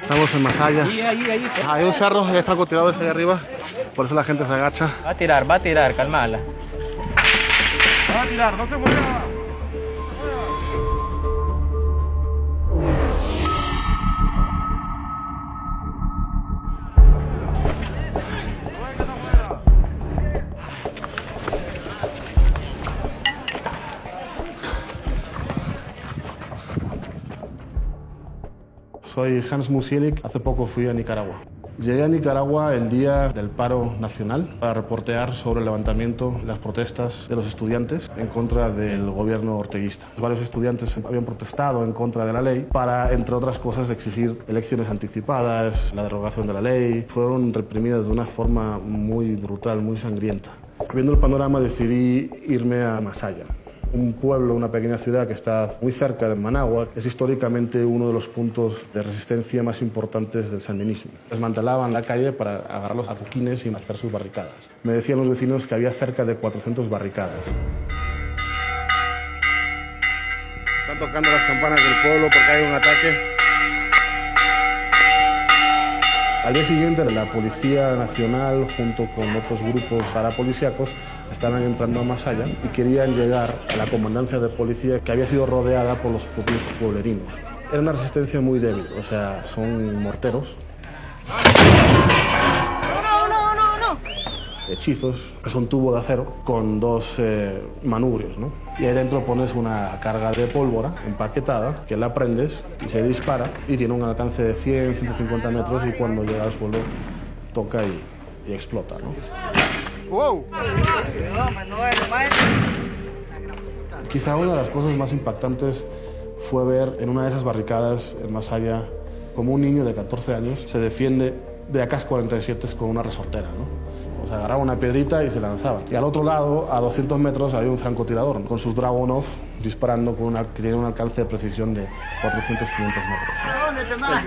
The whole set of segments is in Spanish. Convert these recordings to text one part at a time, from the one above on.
Estamos en Masaya. Hay un cerro, hay francotiradores ahí arriba, por eso la gente se agacha. Va a tirar, calmala. Va a tirar, no se mueva. Soy Hans Musielig, hace poco fui a Nicaragua. Llegué a Nicaragua el día del paro nacional para reportear sobre el levantamiento y las protestas de los estudiantes en contra del gobierno orteguista. Varios estudiantes habían protestado en contra de la ley para, entre otras cosas, exigir elecciones anticipadas, la derogación de la ley. Fueron reprimidas de una forma muy brutal, muy sangrienta. Viendo el panorama decidí irme a Masaya, un pueblo, una pequeña ciudad que está muy cerca de Managua. Es históricamente uno de los puntos de resistencia más importantes del sandinismo. Desmantelaban la calle para agarrar los azuquines y hacer sus barricadas. Me decían los vecinos que había cerca de 400 barricadas. Están tocando las campanas del pueblo porque hay un ataque. Al día siguiente, la Policía Nacional, junto con otros grupos parapolicíacos, estaban entrando a Masaya y querían llegar a la comandancia de policía que había sido rodeada por los propios pueblerinos. Era una resistencia muy débil, o sea, son morteros. Hechizos, que son tubo de acero con dos manubrios, ¿no? Y ahí dentro pones una carga de pólvora empaquetada que la prendes y se dispara y tiene un alcance de 100, 150 metros y cuando llega al suelo toca y explota, ¿no? ¡Wow! Quizá una de las cosas más impactantes fue ver en una de esas barricadas en Masaya como un niño de 14 años se defiende de AK-47 con una resortera, ¿no? O sea, agarraba una piedrita y se lanzaba. Y al otro lado, a 200 metros, había un francotirador con sus Dragunov disparando con que tiene un alcance de precisión de 400, 500 metros. ¿Dónde te mandas?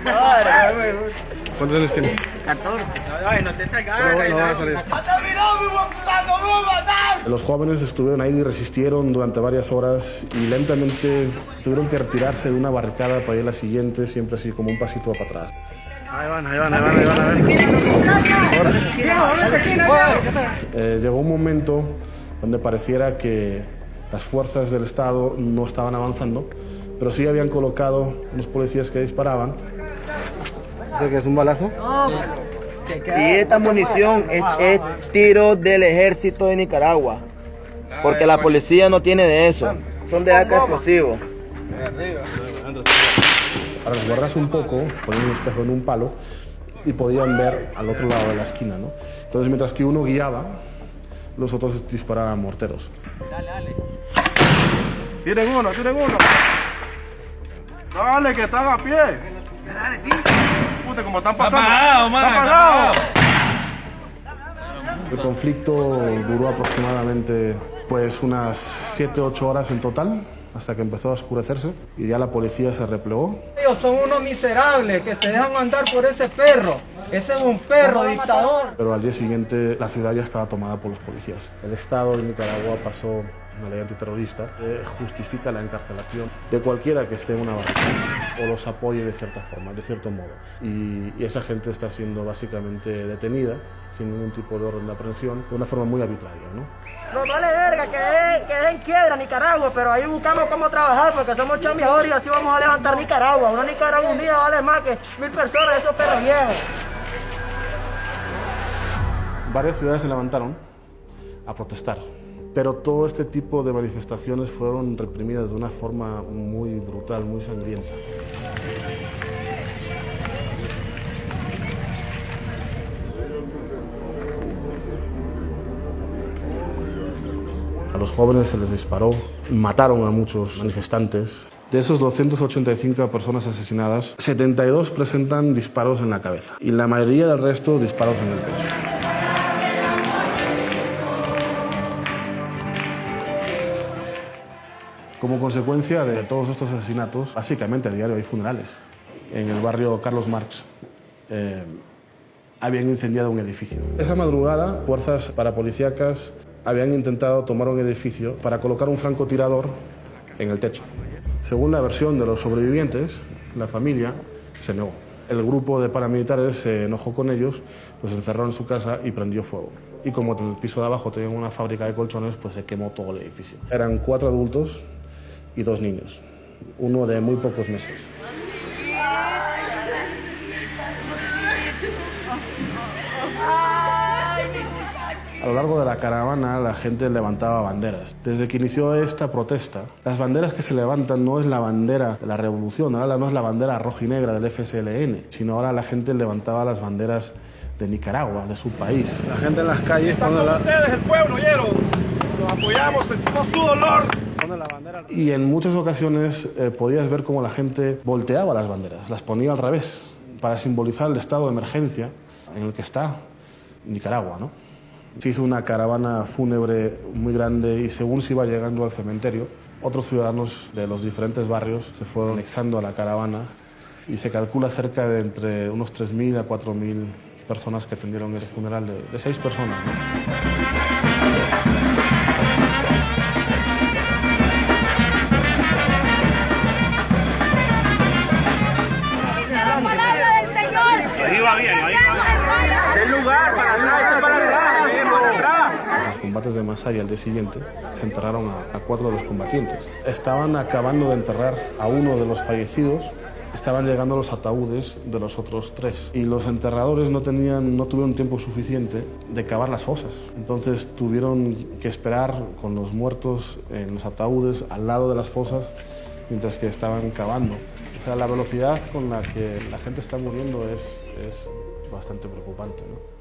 ¿Cuántos años tienes? 14. No te salgas. No va a salir. Los jóvenes estuvieron ahí y resistieron durante varias horas y lentamente tuvieron que retirarse de una barricada para ir a la siguiente, siempre así como un pasito para atrás. Ahí van, a ver. Llegó un momento donde pareciera que las fuerzas del Estado no estaban avanzando, pero sí habían colocado unos policías que disparaban. ¿Qué es un balazo? Y esta munición es tiro del ejército de Nicaragua, porque la policía no tiene de eso, son de AK explosivos. Para resguardarse un poco, ponían un espejo en un palo y podían ver al otro lado de la esquina, ¿no? Entonces, mientras que uno guiaba, los otros disparaban morteros. Dale. Tiren uno. Dale, que están a pie. Dale, tío. Puta, como están pasando. Está apagado. El conflicto duró aproximadamente pues unas 7-8 horas en total, hasta que empezó a oscurecerse y ya la policía se replegó. Ellos son unos miserables que se dejan mandar por ese perro. Ese es un perro dictador. Pero al día siguiente la ciudad ya estaba tomada por los policías. El Estado de Nicaragua pasó una ley antiterrorista que justifica la encarcelación de cualquiera que esté en una barricada o los apoye de cierta forma, de cierto modo. Y esa gente está siendo básicamente detenida sin ningún tipo de orden de aprehensión de una forma muy arbitraria, ¿no? Nos vale verga que den quiebra Nicaragua, pero ahí buscamos cómo trabajar porque somos chambeadores y así vamos a levantar Nicaragua. Una Nicaragua un día vale más que 1000 personas de esos perros viejos. Varias ciudades se levantaron a protestar, pero todo este tipo de manifestaciones fueron reprimidas de una forma muy brutal, muy sangrienta. A los jóvenes se les disparó, mataron a muchos manifestantes. De esos 285 personas asesinadas, 72 presentan disparos en la cabeza y la mayoría del resto disparos en el pecho. Como consecuencia de todos estos asesinatos, básicamente a diario hay funerales. En el barrio Carlos Marx habían incendiado un edificio. Esa madrugada, fuerzas parapolicíacas habían intentado tomar un edificio para colocar un francotirador en el techo. Según la versión de los sobrevivientes, La familia se negó. El grupo de paramilitares se enojó con ellos, los encerró en su casa y prendió fuego. Y como en el piso de abajo tenían una fábrica de colchones, pues se quemó todo el edificio. Eran 4 adultos y 2 niños, uno de muy pocos meses. A lo largo de la caravana la gente levantaba banderas. Desde que inició esta protesta, las banderas que se levantan no es la bandera de la revolución, ahora no es la bandera roja y negra del FSLN, sino ahora la gente levantaba las banderas de Nicaragua, de su país. La gente en las calles pone la... Ustedes, el pueblo, ¿oyeron? Los apoyamos, sentimos su dolor. Y en muchas ocasiones podías ver cómo la gente volteaba las banderas, las ponía al revés, para simbolizar el estado de emergencia en el que está Nicaragua, ¿no? Se hizo una caravana fúnebre muy grande y según se iba llegando al cementerio, otros ciudadanos de los diferentes barrios se fueron anexando a la caravana y se calcula cerca de entre unos 3.000 a 4.000 personas que atendieron ese funeral de 6 personas, ¿no? Ahí va bien, ahí va bien. El lugar para atrás, para atrás. Los combates de Masaya al día siguiente se enterraron a 4 de los combatientes. Estaban acabando de enterrar a uno de los fallecidos, estaban llegando los ataúdes de los otros 3 y los enterradores no tuvieron tiempo suficiente de cavar las fosas. Entonces tuvieron que esperar con los muertos en los ataúdes al lado de las fosas mientras que estaban cavando. O sea, la velocidad con la que la gente está muriendo es bastante preocupante, ¿no?